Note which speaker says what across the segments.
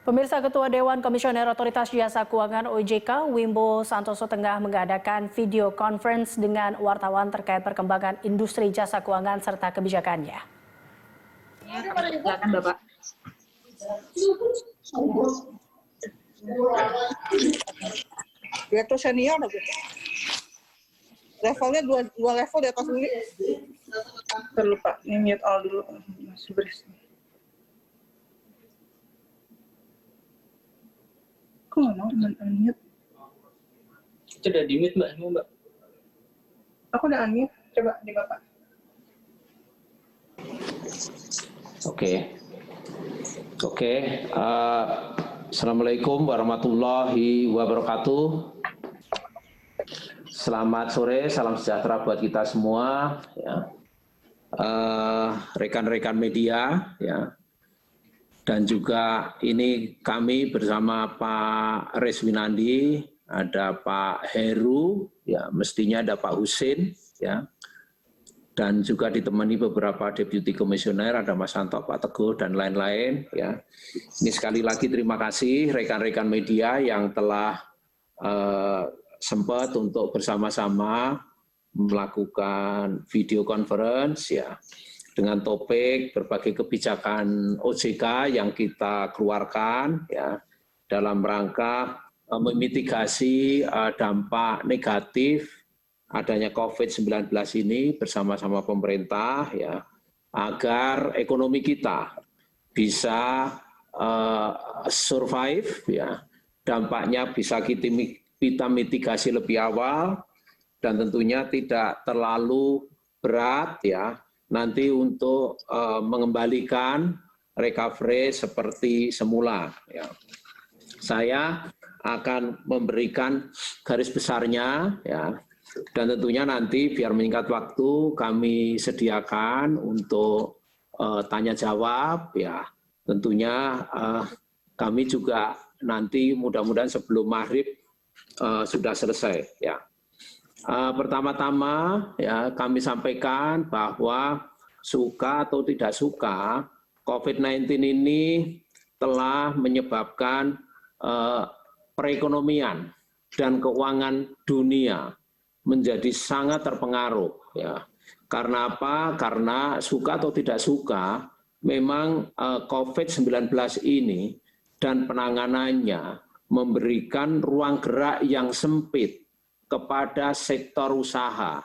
Speaker 1: Pemirsa, Ketua Dewan Komisioner Otoritas Jasa Keuangan OJK, Wimbo Santoso tengah mengadakan video conference dengan wartawan terkait perkembangan industri jasa keuangan serta kebijakannya.
Speaker 2: Silakan Bapak.
Speaker 3: Direktur senior levelnya dua level di atas ini. Terlupa, ini mute all dulu. Masih berisik. Kok nggak mau unmute?
Speaker 4: Itu udah di mute Mbak.
Speaker 3: Aku udah unmute, coba di Bapak.
Speaker 5: Oke. Assalamualaikum warahmatullahi wabarakatuh. Selamat sore, salam sejahtera buat kita semua. Ya. Rekan-rekan media, ya. Dan juga ini kami bersama Pak Reswinandi, ada Pak Heru, ya mestinya ada Pak Husin, ya. Dan juga ditemani beberapa deputi komisioner, ada Mas Santo, Pak Teguh, dan lain-lain. Ya. Ini sekali lagi terima kasih rekan-rekan media yang telah sempat untuk bersama-sama melakukan video conference, ya, dengan topik berbagai kebijakan OJK yang kita keluarkan, ya, dalam rangka memitigasi dampak negatif adanya COVID-19 ini bersama-sama pemerintah, ya, agar ekonomi kita bisa survive, ya, dampaknya bisa kita mitigasi lebih awal dan tentunya tidak terlalu berat, ya, nanti untuk mengembalikan recovery seperti semula. Ya. Saya akan memberikan garis besarnya, ya, dan tentunya nanti biar meningkat waktu kami sediakan untuk tanya jawab, ya. Tentunya kami juga nanti mudah-mudahan sebelum maghrib sudah selesai. Ya. Pertama-tama, ya, kami sampaikan bahwa suka atau tidak suka COVID-19 ini telah menyebabkan perekonomian dan keuangan dunia menjadi sangat terpengaruh. Ya. Karena apa? Karena suka atau tidak suka, memang COVID-19 ini dan penanganannya memberikan ruang gerak yang sempit kepada sektor usaha,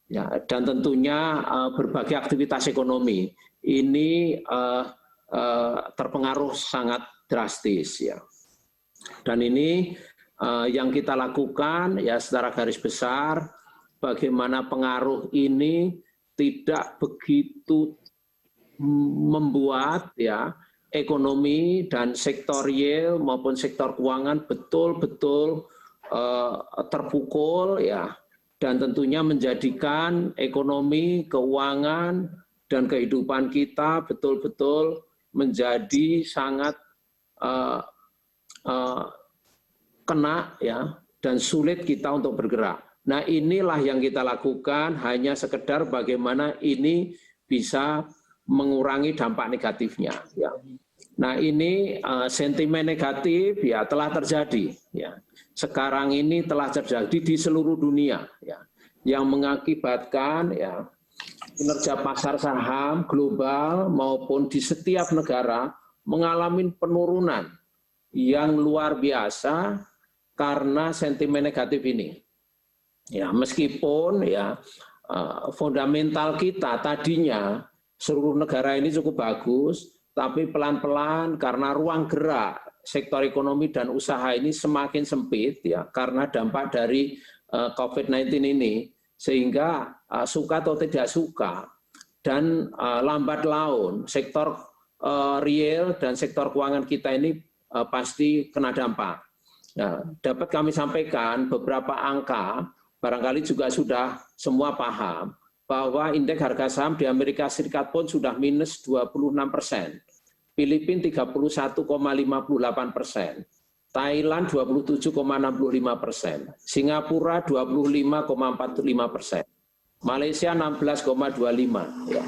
Speaker 5: ya, dan tentunya berbagai aktivitas ekonomi ini terpengaruh sangat drastis, ya. Dan ini yang kita lakukan, ya, secara garis besar bagaimana pengaruh ini tidak begitu membuat, ya, ekonomi dan sektor real maupun sektor keuangan betul-betul terpukul, ya, dan tentunya menjadikan ekonomi, keuangan, dan kehidupan kita betul-betul menjadi sangat kena, ya, dan sulit kita untuk bergerak. Nah, inilah yang kita lakukan, hanya sekedar bagaimana ini bisa mengurangi dampak negatifnya. Ya. Nah, ini sentimen negatif, ya, telah terjadi. Ya. Sekarang ini telah terjadi di seluruh dunia, ya, yang mengakibatkan, ya, kinerja pasar saham global maupun di setiap negara mengalami penurunan yang luar biasa karena sentimen negatif ini. Ya, meskipun, ya, fundamental kita tadinya seluruh negara ini cukup bagus, tapi pelan-pelan karena ruang gerak sektor ekonomi dan usaha ini semakin sempit, ya, karena dampak dari COVID-19 ini, sehingga suka atau tidak suka dan lambat laun sektor real dan sektor keuangan kita ini pasti kena dampak. Nah, dapat kami sampaikan beberapa angka, barangkali juga sudah semua paham, bahwa indeks harga saham di Amerika Serikat pun sudah minus 26%, Filipina 31,58%, Thailand 27,65%, Singapura 25,45%, Malaysia 16,25%, ya.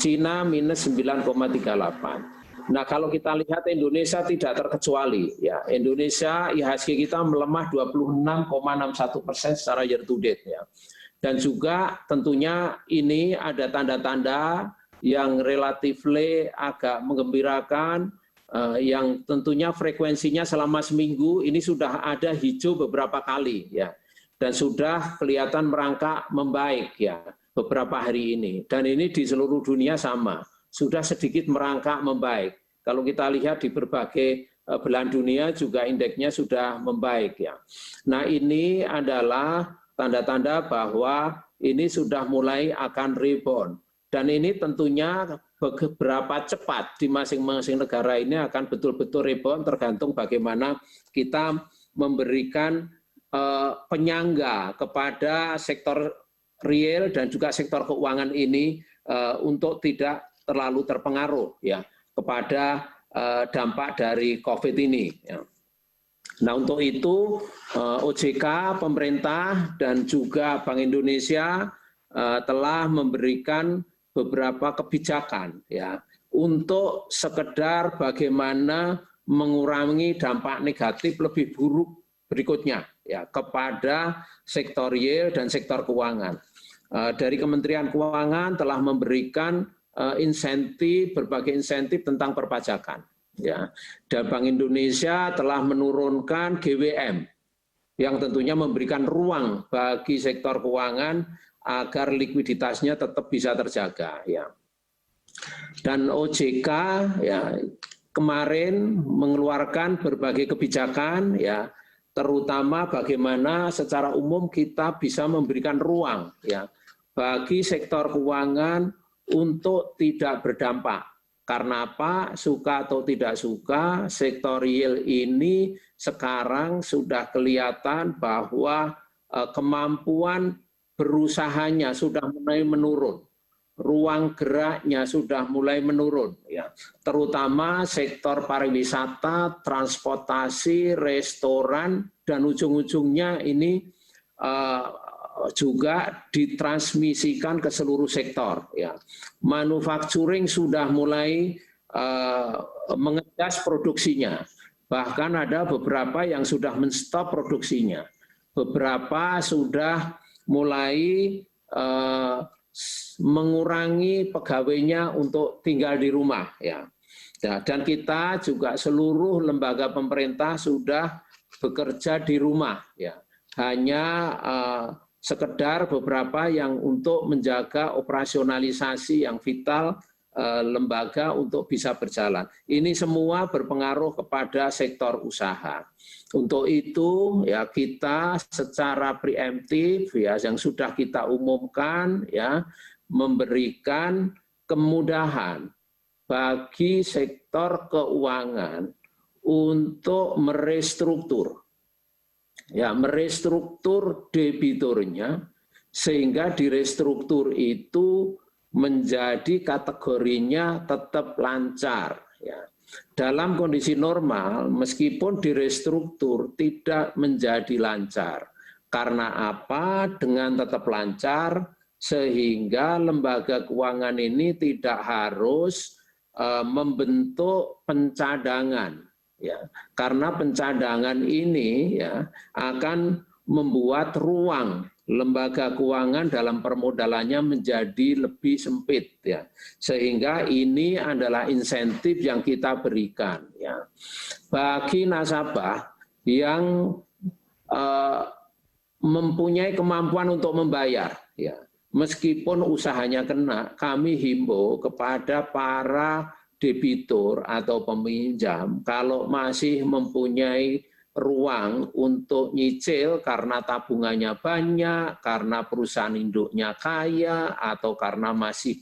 Speaker 5: Cina minus 9,38%. Nah, kalau kita lihat Indonesia tidak terkecuali, ya. Indonesia IHSG kita melemah 26,61% secara year to date, ya. Dan juga tentunya ini ada tanda-tanda yang relatif agak menggembirakan, yang tentunya frekuensinya selama seminggu ini sudah ada hijau beberapa kali, ya. Dan sudah kelihatan merangkak membaik, ya, beberapa hari ini. Dan ini di seluruh dunia sama, sudah sedikit merangkak membaik. Kalau kita lihat di berbagai belahan dunia juga indeksnya sudah membaik, ya. Nah, ini adalah tanda-tanda bahwa ini sudah mulai akan rebound. Dan ini tentunya beberapa cepat di masing-masing negara ini akan betul-betul rebound, tergantung bagaimana kita memberikan penyangga kepada sektor real dan juga sektor keuangan ini untuk tidak terlalu terpengaruh, ya, kepada dampak dari COVID ini, ya. Nah, untuk itu OJK, pemerintah dan juga Bank Indonesia telah memberikan beberapa kebijakan, ya, untuk sekedar bagaimana mengurangi dampak negatif lebih buruk berikutnya, ya, kepada sektor real dan sektor keuangan. Dari Kementerian Keuangan telah memberikan berbagai insentif tentang perpajakan, ya. Dan Bank Indonesia telah menurunkan GWM yang tentunya memberikan ruang bagi sektor keuangan agar likuiditasnya tetap bisa terjaga, ya. Dan OJK, ya, kemarin mengeluarkan berbagai kebijakan, ya, terutama bagaimana secara umum kita bisa memberikan ruang, ya, bagi sektor keuangan untuk tidak berdampak. Karena apa? Suka atau tidak suka, sektor real ini sekarang sudah kelihatan bahwa kemampuan berusahanya sudah mulai menurun. Ruang geraknya sudah mulai menurun, ya. Terutama sektor pariwisata, transportasi, restoran, dan ujung-ujungnya ini juga ditransmisikan ke seluruh sektor, ya. Manufacturing sudah mulai mengejas produksinya, bahkan ada beberapa yang sudah menstop produksinya, beberapa sudah mulai mengurangi pegawainya untuk tinggal di rumah, ya. Dan kita juga seluruh lembaga pemerintah sudah bekerja di rumah, ya. Hanya sekedar beberapa yang untuk menjaga operasionalisasi yang vital lembaga untuk bisa berjalan. Ini semua berpengaruh kepada sektor usaha. Untuk itu, ya, kita secara preemptif, ya, yang sudah kita umumkan, ya, memberikan kemudahan bagi sektor keuangan untuk merestruktur. Ya, merestruktur debiturnya sehingga direstruktur itu menjadi kategorinya tetap lancar, ya. Dalam kondisi normal meskipun direstruktur tidak menjadi lancar. Karena apa? Dengan tetap lancar sehingga lembaga keuangan ini tidak harus membentuk pencadangan, ya, karena pencadangan ini, ya, akan membuat ruang lembaga keuangan dalam permodalannya menjadi lebih sempit, ya, sehingga ini adalah insentif yang kita berikan, ya, bagi nasabah yang mempunyai kemampuan untuk membayar, ya, meskipun usahanya kena, kami himbau kepada para debitur atau peminjam, kalau masih mempunyai ruang untuk nyicil karena tabungannya banyak, karena perusahaan induknya kaya, atau karena masih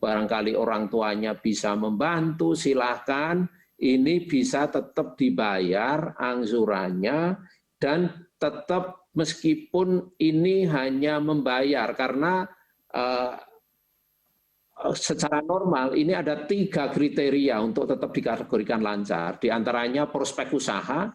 Speaker 5: barangkali orang tuanya bisa membantu, silahkan, ini bisa tetap dibayar angsurannya dan tetap meskipun ini hanya membayar karena secara normal ini ada 3 kriteria untuk tetap dikategorikan lancar, diantaranya prospek usaha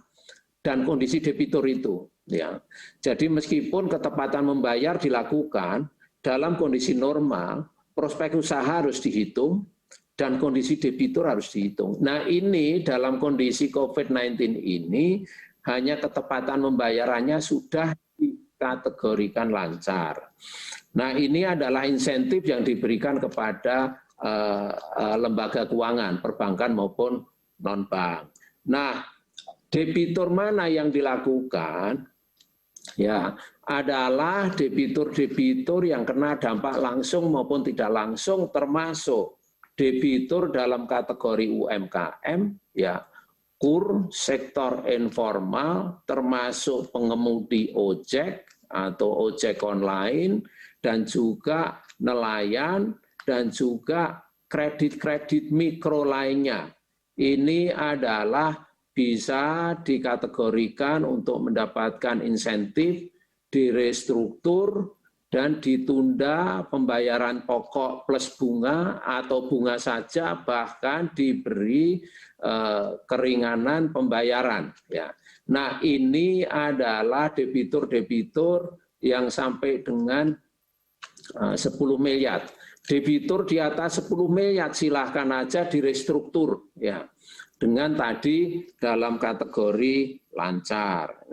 Speaker 5: dan kondisi debitur itu, ya. Jadi meskipun ketepatan membayar dilakukan dalam kondisi normal, prospek usaha harus dihitung, dan kondisi debitur harus dihitung. Nah ini dalam kondisi COVID-19 ini hanya ketepatan pembayarannya sudah dikategorikan lancar. Nah ini adalah insentif yang diberikan kepada lembaga keuangan, perbankan maupun non-bank. Nah debitur mana yang dilakukan? Ya, adalah debitur-debitur yang kena dampak langsung maupun tidak langsung, termasuk debitur dalam kategori UMKM, ya, KUR, sektor informal, termasuk pengemudi ojek atau ojek online, dan juga nelayan, dan juga kredit-kredit mikro lainnya. Ini adalah bisa dikategorikan untuk mendapatkan insentif, direstruktur, dan ditunda pembayaran pokok plus bunga atau bunga saja, bahkan diberi keringanan pembayaran. Ya. Nah ini adalah debitur-debitur yang sampai dengan 10 miliar. Debitur di atas 10 miliar silahkan aja direstruktur. Ya. Dengan tadi dalam kategori lancar.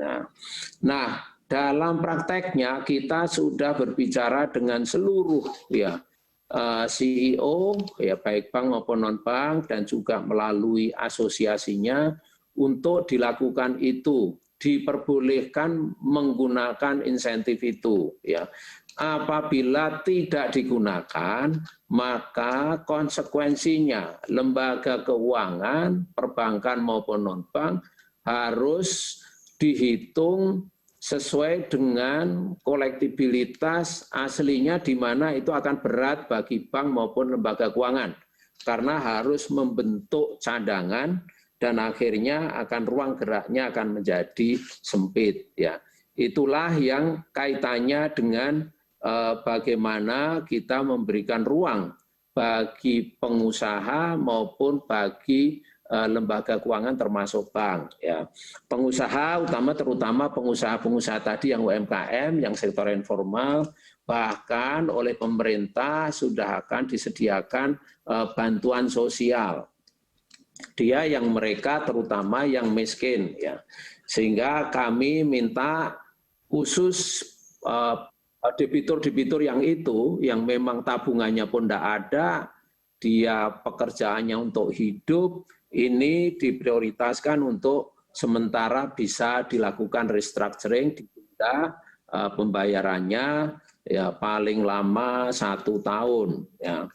Speaker 5: Nah, dalam prakteknya kita sudah berbicara dengan seluruh ya CEO, ya baik bank maupun non bank, dan juga melalui asosiasinya untuk dilakukan itu, diperbolehkan menggunakan insentif itu. Ya. Apabila tidak digunakan, maka konsekuensinya lembaga keuangan, perbankan maupun non-bank harus dihitung sesuai dengan kolektibilitas aslinya, di mana itu akan berat bagi bank maupun lembaga keuangan. Karena harus membentuk cadangan dan akhirnya akan ruang geraknya akan menjadi sempit. Ya. Itulah yang kaitannya dengan bagaimana kita memberikan ruang bagi pengusaha maupun bagi lembaga keuangan termasuk bank. Ya. Pengusaha terutama pengusaha-pengusaha tadi yang UMKM, yang sektor informal, bahkan oleh pemerintah sudah akan disediakan bantuan sosial. Dia yang mereka terutama yang miskin. Ya. Sehingga kami minta khusus debitur-debitur yang itu, yang memang tabungannya pun tidak ada, dia pekerjaannya untuk hidup, ini diprioritaskan untuk sementara bisa dilakukan restructuring, ditunda pembayarannya ya paling lama 1 tahun. Ya.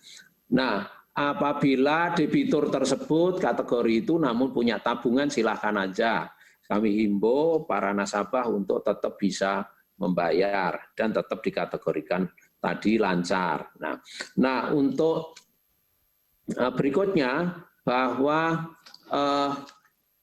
Speaker 5: Nah, apabila debitur tersebut kategori itu namun punya tabungan, silahkan aja. Kami himbau para nasabah untuk tetap bisa membayar dan tetap dikategorikan tadi lancar. Nah untuk berikutnya bahwa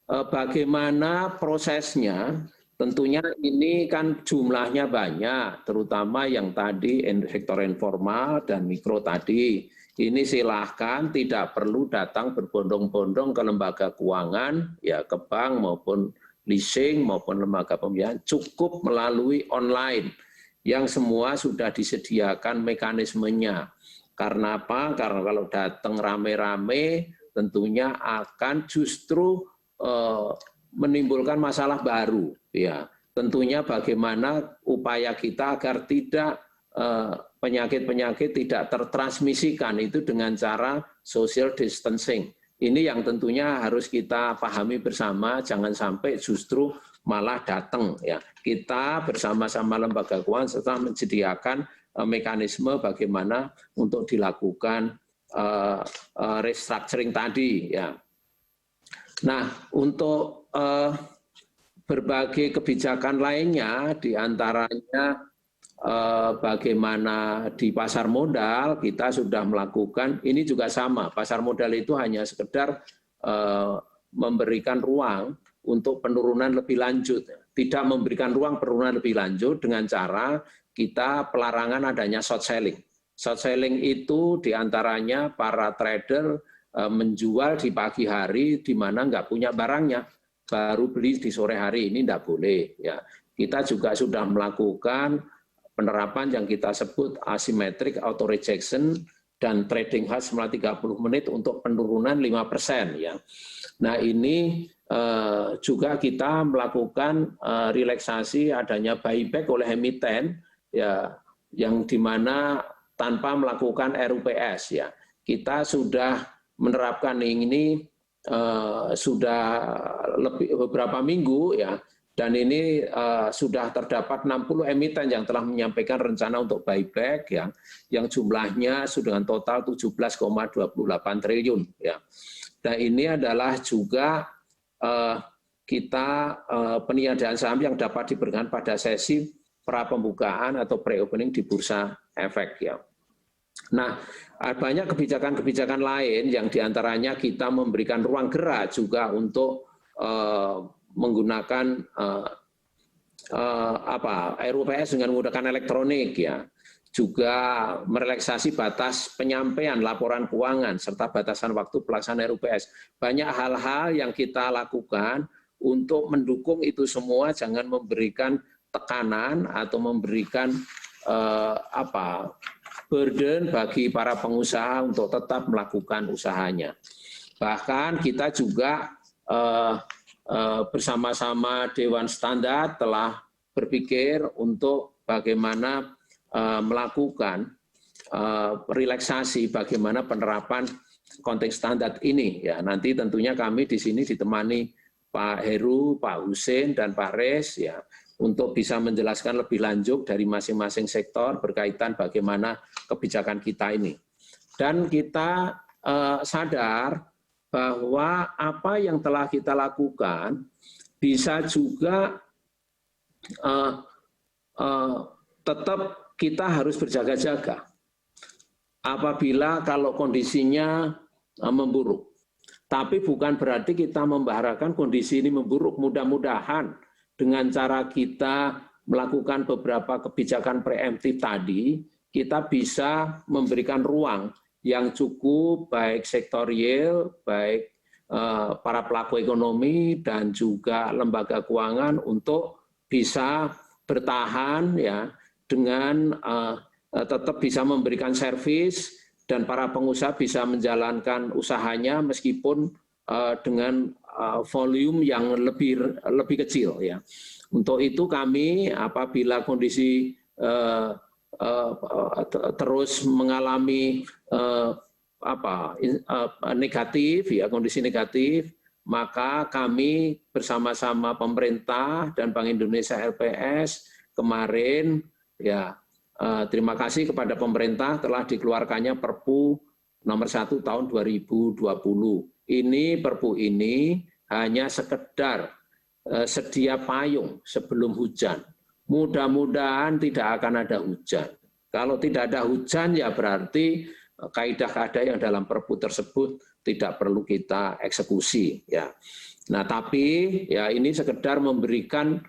Speaker 5: bagaimana prosesnya, tentunya ini kan jumlahnya banyak, terutama yang tadi sektor informal dan mikro tadi. Ini silahkan tidak perlu datang berbondong-bondong ke lembaga keuangan, ya ke bank maupun leasing maupun lembaga pembiayaan, cukup melalui online yang semua sudah disediakan mekanismenya. Karena apa? Karena kalau datang rame-rame tentunya akan justru menimbulkan masalah baru. Ya, tentunya bagaimana upaya kita agar tidak penyakit-penyakit tidak tertransmisikan itu dengan cara social distancing. Ini yang tentunya harus kita pahami bersama, jangan sampai justru malah datang. Ya. Kita bersama-sama lembaga keuangan serta menyediakan mekanisme bagaimana untuk dilakukan restructuring tadi. Ya. Nah, untuk berbagai kebijakan lainnya, diantaranya bagaimana di pasar modal kita sudah melakukan, ini juga sama, pasar modal itu hanya sekedar memberikan ruang untuk penurunan lebih lanjut, tidak memberikan ruang penurunan lebih lanjut dengan cara kita pelarangan adanya short selling. Short selling itu diantaranya para trader menjual di pagi hari di mana nggak punya barangnya, baru beli di sore hari, ini tidak boleh. Ya. Kita juga sudah melakukan penerapan yang kita sebut asymmetric auto rejection, dan trading halt selama 30 menit untuk penurunan 5% ya. Nah ini juga kita melakukan relaksasi adanya buyback oleh emiten ya, yang dimana tanpa melakukan RUPS ya. Kita sudah menerapkan ini sudah beberapa minggu ya, dan ini sudah terdapat 60 emiten yang telah menyampaikan rencana untuk buyback ya, yang jumlahnya sudah dengan total 17,28 triliun ya. Dan ini adalah juga kita peniadaan saham yang dapat diberikan pada sesi pra pembukaan atau pre-opening di Bursa Efek ya. Nah, banyak kebijakan-kebijakan lain yang diantaranya kita memberikan ruang gerak juga untuk menggunakan RUPS dengan menggunakan elektronik ya. Juga merelaksasi batas penyampaian laporan keuangan serta batasan waktu pelaksanaan RUPS. Banyak hal-hal yang kita lakukan untuk mendukung itu semua, jangan memberikan tekanan atau memberikan burden bagi para pengusaha untuk tetap melakukan usahanya. Bahkan kita juga bersama-sama Dewan Standar telah berpikir untuk bagaimana melakukan relaksasi bagaimana penerapan accounting standar ini ya. Nanti tentunya kami di sini ditemani Pak Heru, Pak Husin dan Pak Res ya, untuk bisa menjelaskan lebih lanjut dari masing-masing sektor berkaitan bagaimana kebijakan kita ini. Dan kita sadar bahwa apa yang telah kita lakukan bisa juga tetap kita harus berjaga-jaga apabila kalau kondisinya memburuk. Tapi bukan berarti kita membaharakan kondisi ini memburuk. Mudah-mudahan dengan cara kita melakukan beberapa kebijakan preemptif tadi, kita bisa memberikan ruang yang cukup baik sektor real, baik para pelaku ekonomi dan juga lembaga keuangan untuk bisa bertahan ya, dengan tetap bisa memberikan servis dan para pengusaha bisa menjalankan usahanya meskipun dengan volume yang lebih kecil ya. Untuk itu kami apabila kondisi terus mengalami negatif ya, kondisi negatif, maka kami bersama-sama pemerintah dan Bank Indonesia LPS kemarin ya, terima kasih kepada pemerintah telah dikeluarkannya Perpu nomor 1 tahun 2020. Ini Perpu ini hanya sekedar sedia payung sebelum hujan. Mudah-mudahan tidak akan ada hujan. Kalau tidak ada hujan ya berarti kaidah-kaidah yang dalam Perpu tersebut tidak perlu kita eksekusi ya. Nah, tapi ya ini sekedar memberikan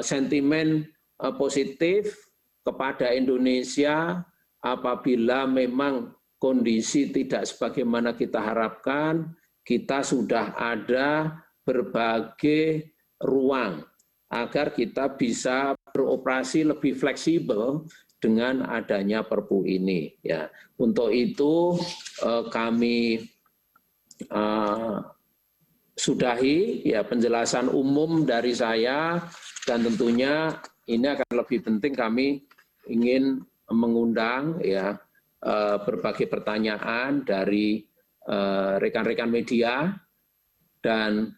Speaker 5: sentimen positif kepada Indonesia apabila memang kondisi tidak sebagaimana kita harapkan, kita sudah ada berbagai ruang agar kita bisa beroperasi lebih fleksibel dengan adanya Perpu ini. Ya, untuk itu kami sudahi ya penjelasan umum dari saya, dan tentunya ini akan lebih penting kami ingin mengundang ya berbagai pertanyaan dari rekan-rekan media, dan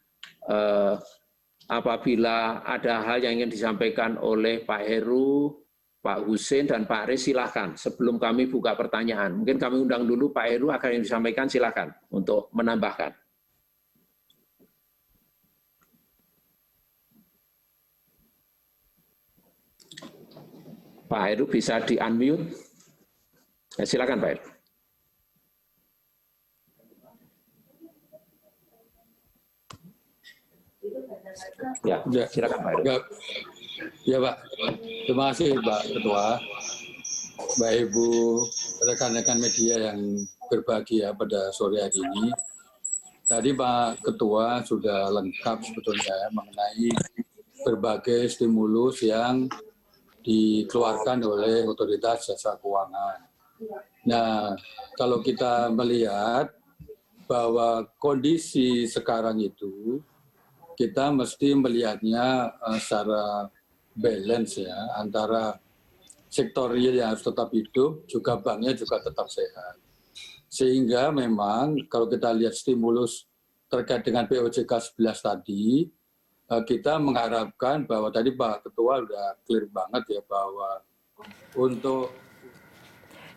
Speaker 5: apabila ada hal yang ingin disampaikan oleh Pak Heru, Pak Husin, dan Pak Riz, silakan. Sebelum kami buka pertanyaan, mungkin kami undang dulu Pak Heru agar yang disampaikan, silakan untuk menambahkan. Pak Heru bisa di-unmute. Ya, silakan Pak Heru. Ya, silakan Pak Heru.
Speaker 6: Ya Pak, terima kasih Pak Ketua, Mbak Ibu, rekan-rekan media yang berbahagia pada sore hari ini. Tadi Pak Ketua sudah lengkap sebetulnya mengenai berbagai stimulus yang dikeluarkan oleh Otoritas Jasa Keuangan. Nah, kalau kita melihat bahwa kondisi sekarang itu, kita mesti melihatnya secara balance ya, antara sektor real yang harus tetap hidup, juga banknya juga tetap sehat. Sehingga memang kalau kita lihat stimulus terkait dengan POJK 11 tadi, kita mengharapkan bahwa tadi Pak Ketua udah clear banget ya bahwa untuk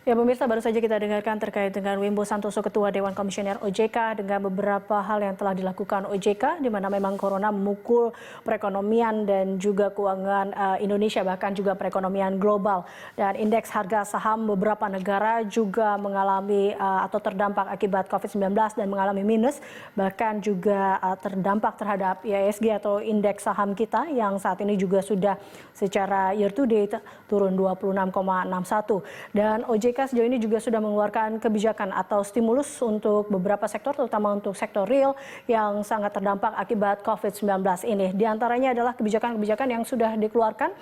Speaker 1: Ya pemirsa, baru saja kita dengarkan terkait dengan Wimbo Santoso, Ketua Dewan Komisioner OJK, dengan beberapa hal yang telah dilakukan OJK, di mana memang corona memukul perekonomian dan juga keuangan Indonesia, bahkan juga perekonomian global. Dan indeks harga saham beberapa negara juga mengalami atau terdampak akibat COVID-19 dan mengalami minus, bahkan juga terdampak terhadap IISG atau indeks saham kita yang saat ini juga sudah secara year to date turun 26,61. Dan OJK sejauh ini juga sudah mengeluarkan kebijakan atau stimulus untuk beberapa sektor, terutama untuk sektor real yang sangat terdampak akibat COVID-19 ini. Di antaranya adalah kebijakan-kebijakan yang sudah dikeluarkan,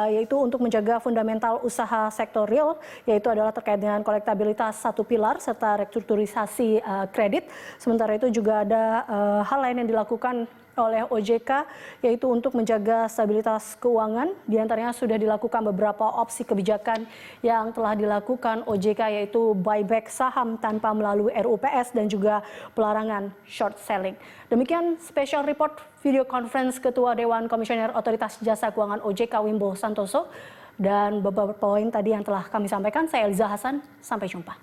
Speaker 1: yaitu untuk menjaga fundamental usaha sektor real, yaitu adalah terkait dengan kolektabilitas satu pilar serta restrukturisasi kredit. Sementara itu juga ada hal lain yang dilakukan oleh OJK, yaitu untuk menjaga stabilitas keuangan. Di antaranya sudah dilakukan beberapa opsi kebijakan yang telah dilakukan OJK, yaitu buyback saham tanpa melalui RUPS dan juga pelarangan short selling. Demikian special report video conference Ketua Dewan Komisioner Otoritas Jasa Keuangan OJK Wimbo Santoso, dan beberapa poin tadi yang telah kami sampaikan. Saya Eliza Hasan, sampai jumpa.